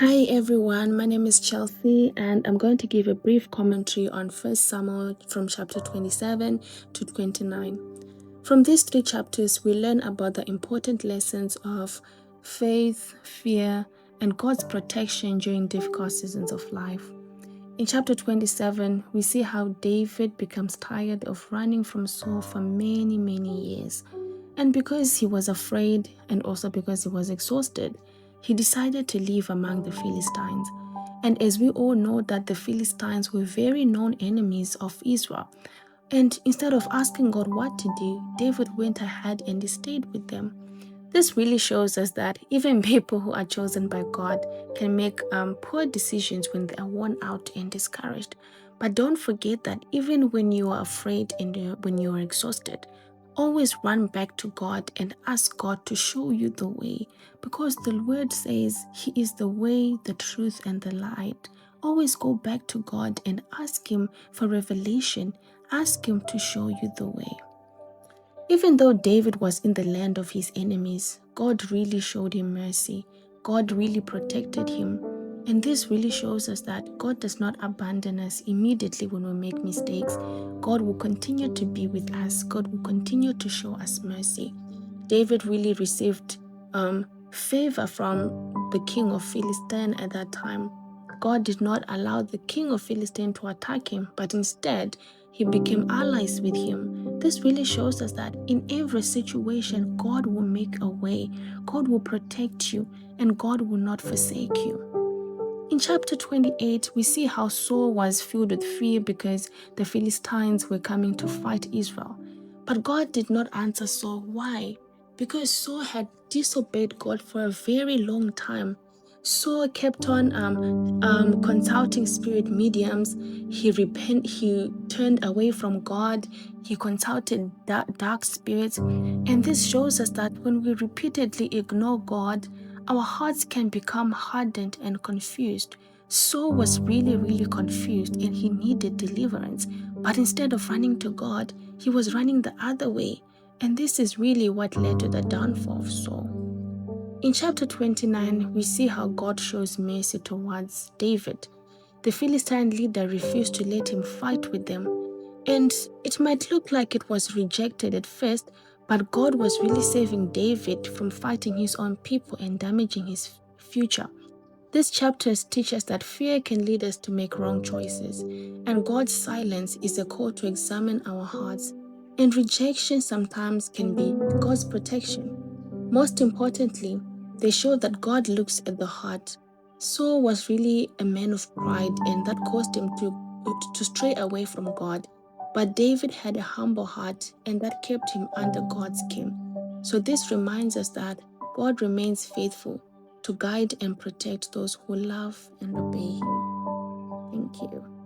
Hi everyone, my name is Chelsea and I'm going to give a brief commentary on 1 Samuel from chapter 27 to 29. From these three chapters, we learn about the important lessons of faith, fear, and God's protection during difficult seasons of life. In chapter 27, we see how David becomes tired of running from Saul for many years. And because he was afraid and also because he was exhausted, he decided to live among the Philistines. And as we all know that the Philistines were very known enemies of Israel. And instead of asking God what to do, David went ahead and he stayed with them. This really shows us that even people who are chosen by God can make poor decisions when they are worn out and discouraged. But don't forget that even when you are afraid and when you are exhausted, always run back to God and ask God to show you the way, because the word says He is the way, the truth, and the light. Always go back to God and ask Him for revelation. Ask Him to show you the way. Even though David was in the land of his enemies, God really showed him mercy. God really protected him. And this really shows us that God does not abandon us immediately when we make mistakes. God will continue to be with us. God will continue to show us mercy. David really received favor from the king of Philistine at that time. God did not allow the king of Philistine to attack him, but instead he became allies with him. This really shows us that in every situation, God will make a way, God will protect you, and God will not forsake you. In chapter 28, we see how Saul was filled with fear because the Philistines were coming to fight Israel. But God did not answer Saul. Why? Because Saul had disobeyed God for a very long time. Saul kept on consulting spirit mediums. He turned away from God. He consulted dark spirits. And this shows us that when we repeatedly ignore God, our hearts can become hardened and confused. Saul was really confused and he needed deliverance. But instead of running to God, he was running the other way. And this is really what led to the downfall of Saul. In chapter 29, we see how God shows mercy towards David. The Philistine leader refused to let him fight with them. And it might look like it was rejected at first, but God was really saving David from fighting his own people and damaging his future. These chapters teach us that fear can lead us to make wrong choices, and God's silence is a call to examine our hearts. And rejection sometimes can be God's protection. Most importantly, they show that God looks at the heart. Saul was really a man of pride, and that caused him to stray away from God. But David had a humble heart, and that kept him under God's care. So this reminds us that God remains faithful to guide and protect those who love and obey Him. Thank you.